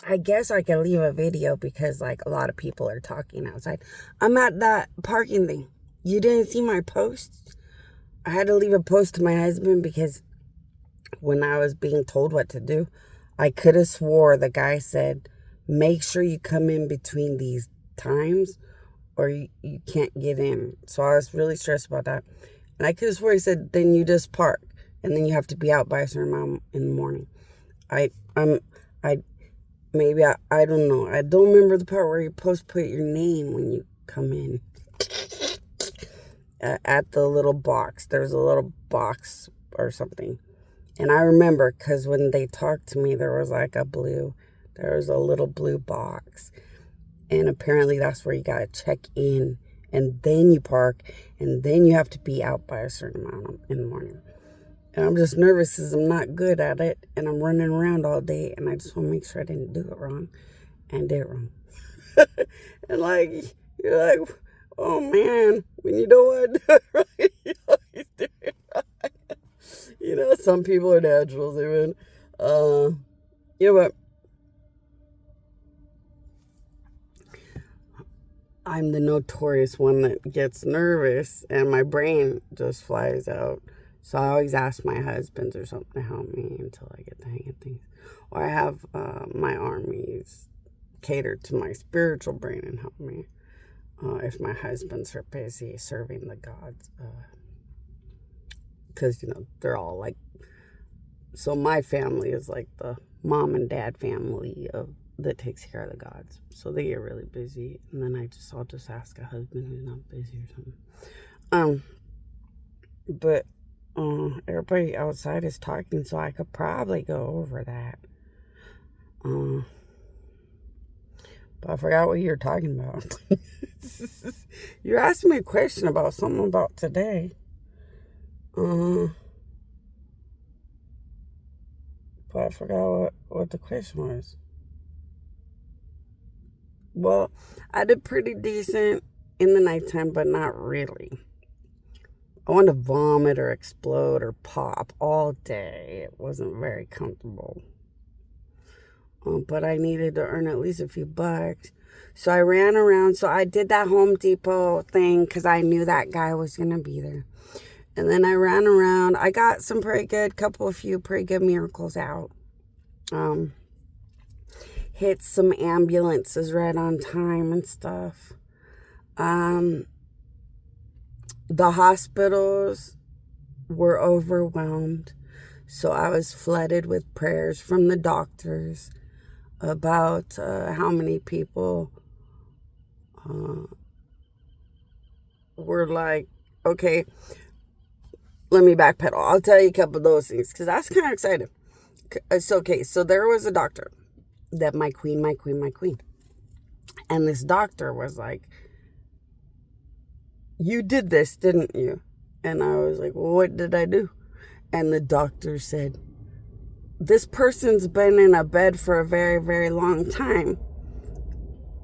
I guess I can leave a video because, like, a lot of people are talking outside. I'm at that parking thing. You didn't see my posts? I had to leave a post to my husband because when I was being told what to do, I could have swore the guy said, make sure you come in between these times or you can't get in. So I was really stressed about that. And I could have swore he said, then you just park and then you have to be out by a certain amount in the morning. I don't know. I don't remember the part where you're supposed to put your name when you come in. At the little box. There's a little box or something. And I remember because when they talked to me, there was a little blue box. And apparently that's where you got to check in. And then you park. And then you have to be out by a certain amount in the morning. And I'm just nervous because I'm not good at it. And I'm running around all day. And I just want to make sure I didn't do it wrong. And did it wrong. And like, you're like, oh man, when you don't want to do it right, you always do it right. You know, some people are naturals, even. You know what? I'm the notorious one that gets nervous and my brain just flies out. So I always ask my husbands or something to help me until I get the hang of things. Or I have my armies cater to my spiritual brain and help me if my husbands are busy serving the gods. Because, you know, they're all like... So my family is like the mom and dad family that takes care of the gods. So they get really busy. And then I'll just ask a husband who's not busy or something. But everybody outside is talking, so I could probably go over that. But I forgot what you were talking about. You're asking me a question about something about today. But I forgot what the question was. Well, I did pretty decent in the nighttime, but not really. I wanted to vomit or explode or pop all day. It wasn't very comfortable. But I needed to earn at least a few bucks. So I ran around. So I did that Home Depot thing because I knew that guy was going to be there. And then I ran around. I got some pretty good miracles out. Hit some ambulances right on time and stuff. The hospitals were overwhelmed. So I was flooded with prayers from the doctors about how many people were like, okay, let me backpedal. I'll tell you a couple of those things because that's kind of exciting. It's okay. So there was a doctor that my queen. And this doctor was like, you did this, didn't you? And I was like, well, what did I do? And the doctor said, this person's been in a bed for a very, very long time.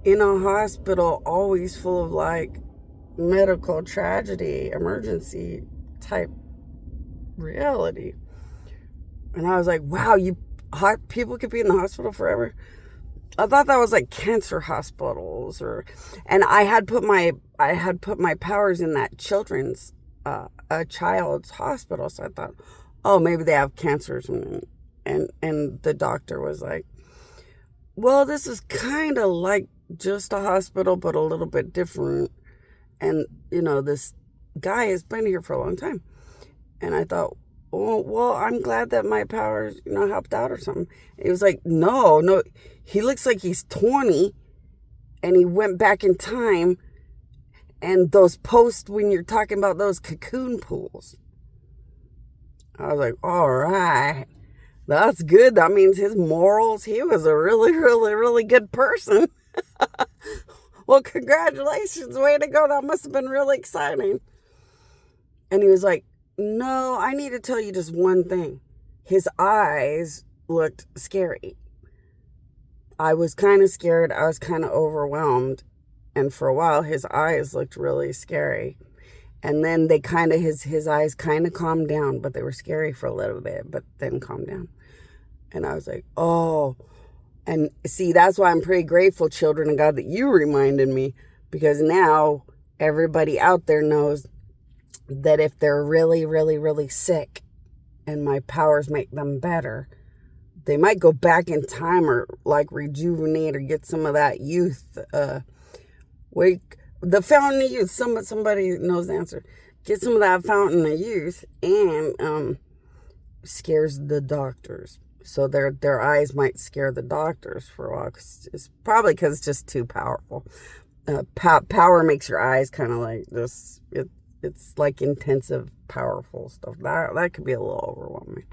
In a hospital, always full of like medical tragedy, emergency type reality. And I was like, wow, people could be in the hospital forever. I thought that was like cancer hospitals and I had put my powers in that children's a child's hospital. So I thought, oh, maybe they have cancers. And the doctor was like, well, this is kind of like just a hospital, but a little bit different. And, you know, this guy has been here for a long time. And I thought, oh, well, I'm glad that my powers, helped out or something. And he was like, no, he looks like he's 20 and he went back in time. And those posts when you're talking about those cocoon pools. I was like, all right, that's good. That means his morals, he was a really, really, really good person. Well, congratulations. Way to go. That must have been really exciting. And he was like, no, I need to tell you just one thing. His eyes looked scary. I was kind of scared. I was kind of overwhelmed. And for a while, his eyes looked really scary. And then his eyes kind of calmed down, but they were scary for a little bit, but then calmed down. And I was like, oh. And see, that's why I'm pretty grateful, children of God, that you reminded me, because now everybody out there knows that if they're really, really, really sick and my powers make them better, they might go back in time or like rejuvenate or get some of that youth. The fountain of youth. Somebody knows the answer. Get some of that fountain of youth, and scares the doctors. So their eyes might scare the doctors for a while. It's probably because it's just too powerful. Power makes your eyes kind of like this. It's like intensive, powerful stuff. That could be a little overwhelming.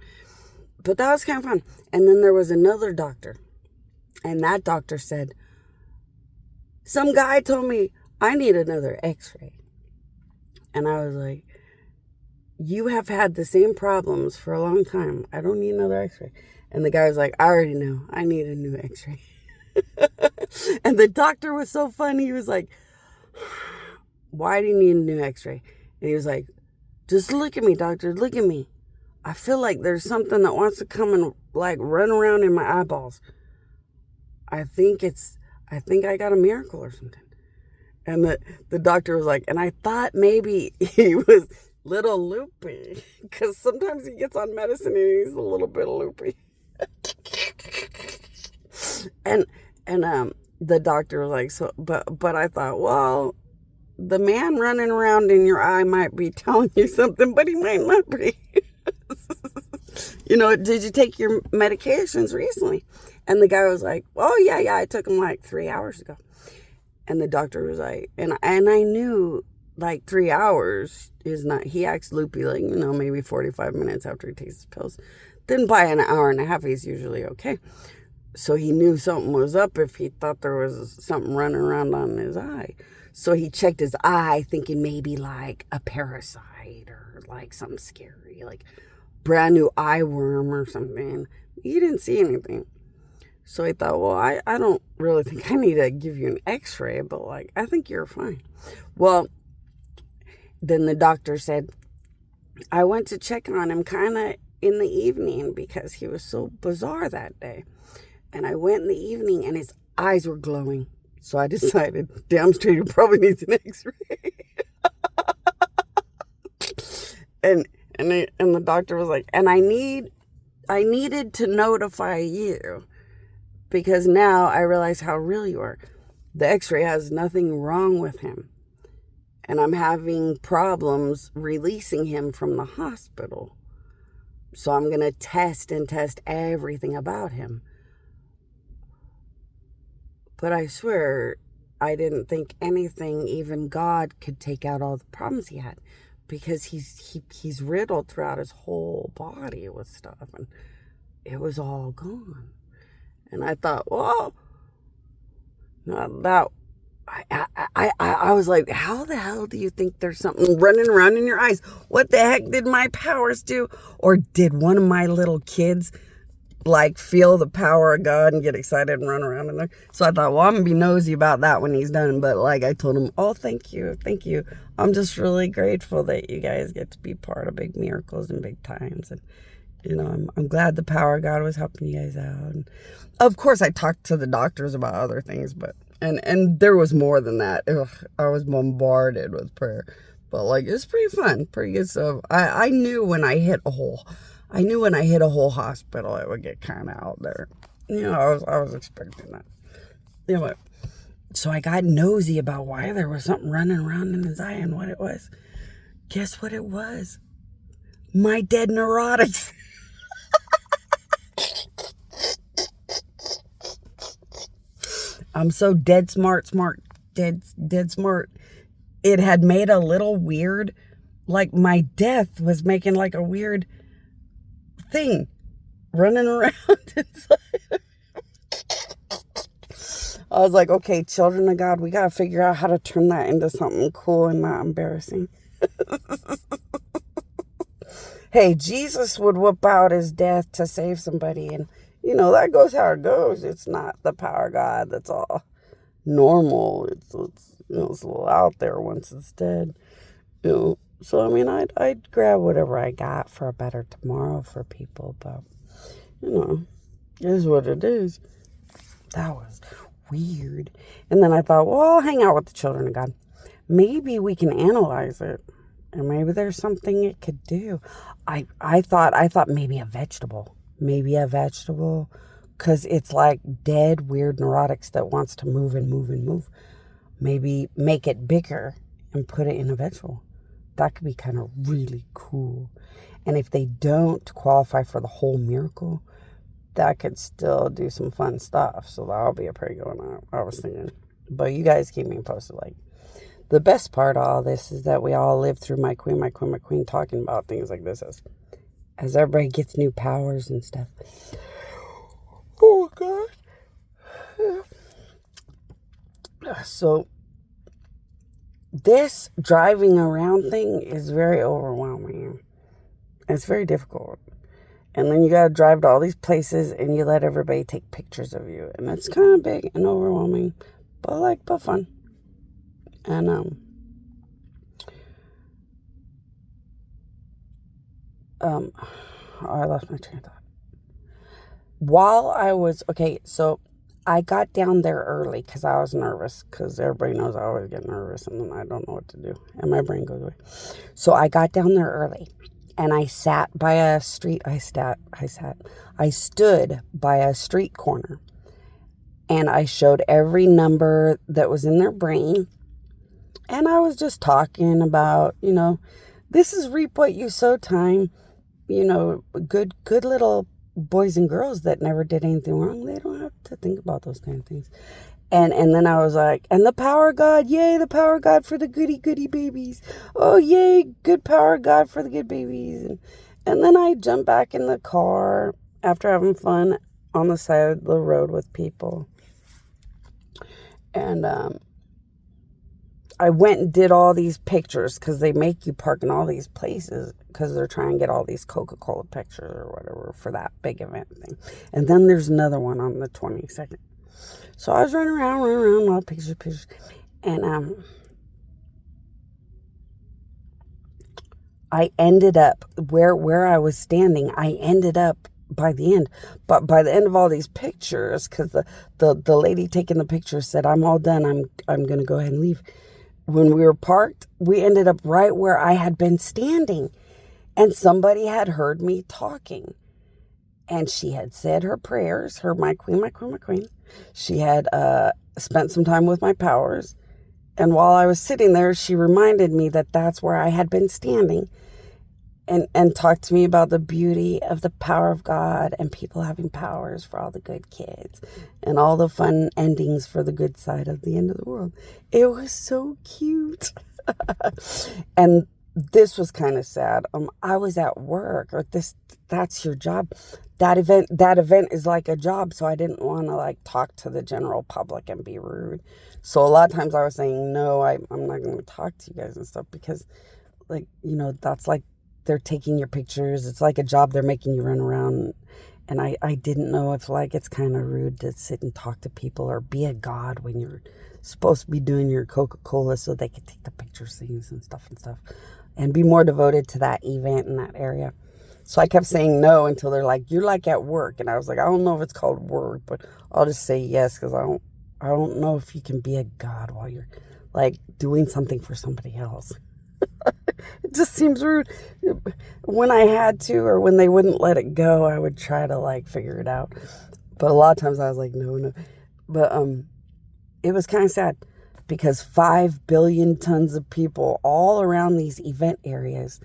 But that was kind of fun. And then there was another doctor. And that doctor said, some guy told me I need another x-ray. And I was like, you have had the same problems for a long time. I don't need another x-ray. And the guy was like, I already know. I need a new x-ray. And the doctor was so funny. He was like, why do you need a new x-ray? And he was like, just look at me, doctor. Look at me. I feel like there's something that wants to come and like run around in my eyeballs. I think I got a miracle or something. And the doctor was like, and I thought maybe he was little loopy, because sometimes he gets on medicine and he's a little bit loopy. and the doctor was like, so, but I thought, well, the man running around in your eye might be telling you something, but he might not be. Did you take your medications recently? And the guy was like, oh, yeah, I took them like 3 hours ago. And the doctor was like, and I knew like 3 hours is not, he acts loopy, like, maybe 45 minutes after he takes his pills. Then by an hour and a half, he's usually okay. So he knew something was up if he thought there was something running around on his eye. So he checked his eye thinking maybe like a parasite or like something scary, like brand new eye worm or something. He didn't see anything. So he thought, well, I don't really think I need to give you an x-ray, but like, I think you're fine. Well, then the doctor said, I went to check on him kind of in the evening because he was so bizarre that day. And I went in the evening and his eyes were glowing. So I decided, damn straight, he probably needs an x-ray. and the doctor was like, and I needed to notify you, because now I realize how real you are. The x-ray has nothing wrong with him. And I'm having problems releasing him from the hospital. So I'm going to test everything about him. But I swear, I didn't think anything, even God, could take out all the problems he had. Because he's riddled throughout his whole body with stuff. And it was all gone. And I thought, well, I was like, how the hell do you think there's something running around in your eyes? What the heck did my powers do? Or did one of my little kids like feel the power of God and get excited and run around in there? So I thought, well, I'm gonna be nosy about that when he's done. But like I told him, oh, thank you. I'm just really grateful that you guys get to be part of big miracles and big times. And I'm glad the power of God was helping you guys out. And of course, I talked to the doctors about other things, but and there was more than that. Ugh, I was bombarded with prayer, but like it's pretty fun, pretty good stuff. I knew when I hit a hole. I knew when I hit a whole hospital, it would get kind of out there. I was expecting that. Anyway, so I got nosy about why there was something running around in his eye and what it was. Guess what it was? My dead neurotics. I'm so dead smart. It had made a little weird, like my death was making like a weird thing running around inside. I was like, okay, children of God, we got to figure out how to turn that into something cool and not embarrassing. Hey, Jesus would whip out his death to save somebody, and that goes how it goes. It's not the power of God that's all normal. It's a little out there once it's dead. So I mean, I'd grab whatever I got for a better tomorrow for people, but it is what it is. That was weird. And then I thought, well, I'll hang out with the children of God. Maybe we can analyze it. And maybe there's something it could do. I thought maybe a vegetable. Maybe a vegetable. Because it's like dead, weird neurotics that wants to move and move and move. Maybe make it bigger and put it in a vegetable. That could be kind of really cool. And if they don't qualify for the whole miracle, that could still do some fun stuff. So that'll be a pretty good one, I was thinking. But you guys keep me posted. Like, the best part of all this is that we all live through my queen, talking about things like this as everybody gets new powers and stuff. Oh, God. So, this driving around thing is very overwhelming. It's very difficult. And then you got to drive to all these places and you let everybody take pictures of you. And it's kind of big and overwhelming, but fun. And, I lost my train of thought. So I got down there early because I was nervous, because everybody knows I always get nervous and then I don't know what to do and my brain goes away. So I got down there early and I sat by a street. I stood by a street corner and I showed every number that was in their brain. And I was just talking about, this is reap what you sow time. Good little boys and girls that never did anything wrong. They don't have to think about those kind of things. And then I was like, and the power of God, yay, the power of God for the goody babies. Oh, yay, good power of God for the good babies. And then I jumped back in the car after having fun on the side of the road with people. And I went and did all these pictures, because they make you park in all these places because they're trying to get all these Coca-Cola pictures or whatever for that big event thing. And then there's another one on the 22nd. So I was running around, all pictures. And I ended up where I was standing. I ended up by the end. But by the end of all these pictures, because the lady taking the pictures said, I'm all done. I'm going to go ahead and leave. When we were parked, we ended up right where I had been standing. And somebody had heard me talking. And she had said her prayers, my queen. She had spent some time with my powers. And while I was sitting there, she reminded me that that's where I had been standing. And talked to me about the beauty of the power of God and people having powers for all the good kids and all the fun endings for the good side of the end of the world. It was so cute. And this was kind of sad. I was at work, that's your job. That event is like a job. So I didn't want to talk to the general public and be rude. So a lot of times I was saying, no, I'm not going to talk to you guys and stuff, because that's like, they're taking your pictures. It's like a job. They're making you run around. And I didn't know if it's kind of rude to sit and talk to people or be a god when you're supposed to be doing your Coca-Cola so they could take the picture scenes and stuff and be more devoted to that event in that area. So I kept saying no until they're like, you're at work. And I was like, I don't know if it's called work, but I'll just say yes, because I don't know if you can be a god while you're doing something for somebody else. It just seems rude. When I had to, or when they wouldn't let it go, I would try to figure it out. But a lot of times I was like, no. But it was kind of sad, because 5 billion tons of people all around these event areas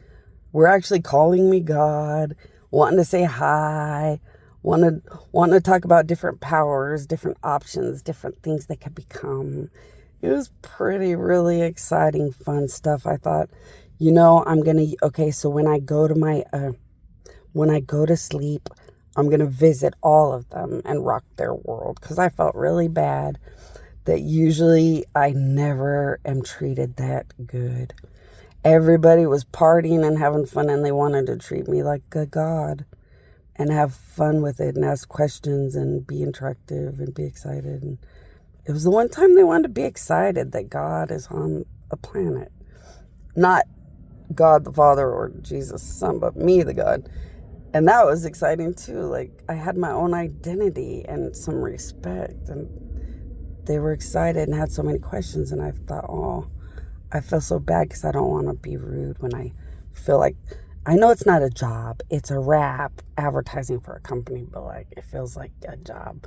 were actually calling me God, wanting to say hi, wanting to talk about different powers, different options, different things they could become. It was really exciting, fun stuff. I thought, so when I go to sleep, I'm going to visit all of them and rock their world, because I felt really bad that usually I never am treated that good. Everybody was partying and having fun, and they wanted to treat me like a god and have fun with it and ask questions and be interactive and be excited. And it was the one time they wanted to be excited that God is on a planet. Not God the Father or Jesus the Son, but me, the God. And that was exciting too. Like, I had my own identity and some respect, and they were excited and had so many questions. And I thought, oh, I feel so bad because I don't want to be rude when I feel like, I know it's not a job, it's a rap advertising for a company, but like it feels like a job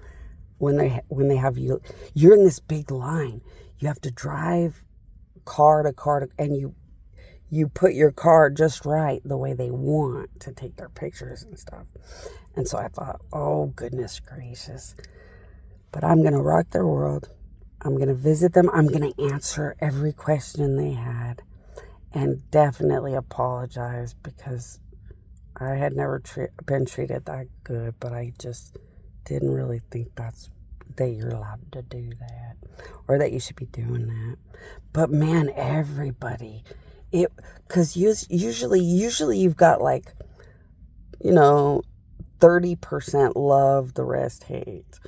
when they have you're in this big line. You have to drive car to car and you put your car just right the way they want to take their pictures and stuff. And so I thought, oh goodness gracious. But I'm going to rock their world. I'm going to visit them. I'm going to answer every question they had, and definitely apologize because I had never been treated that good, but I just didn't really think that you're allowed to do that or that you should be doing that. But man, everybody, because usually you've got like, 30% love, the rest hate.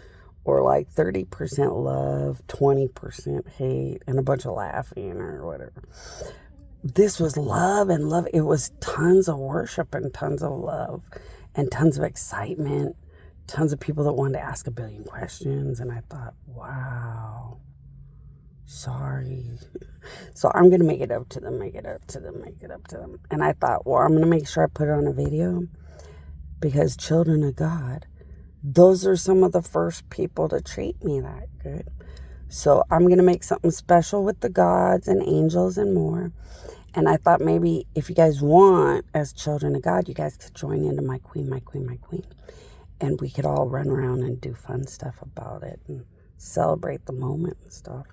Or like 30% love, 20% hate, and a bunch of laughing or whatever. This was love and love. It was tons of worship and tons of love and tons of excitement. Tons of people that wanted to ask a billion questions. And I thought, wow, sorry. So I'm going to make it up to them. And I thought, well, I'm going to make sure I put it on a video, because children of God, those are some of the first people to treat me that good. So I'm going to make something special with the gods and angels and more. And I thought maybe if you guys want, as children of God, you guys could join into My Queen, My Queen, My Queen. And we could all run around and do fun stuff about it and celebrate the moment and stuff.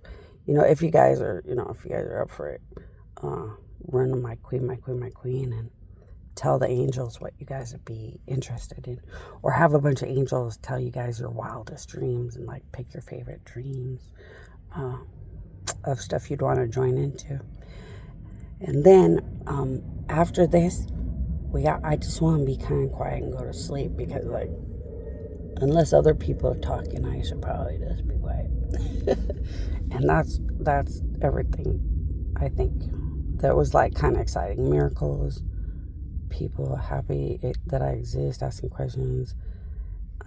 If you guys are up for it, run to My Queen, My Queen, My Queen, and tell the angels what you guys would be interested in, or have a bunch of angels tell you guys your wildest dreams and like pick your favorite dreams of stuff you'd want to join into. And then after this, I just want to be kind of quiet and go to sleep, because like, unless other people are talking, I should probably just be quiet. And that's everything. I think that was like kind of exciting. Miracles, people happy that I exist, asking questions,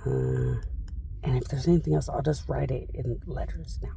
and if there's anything else, I'll just write it in letters now.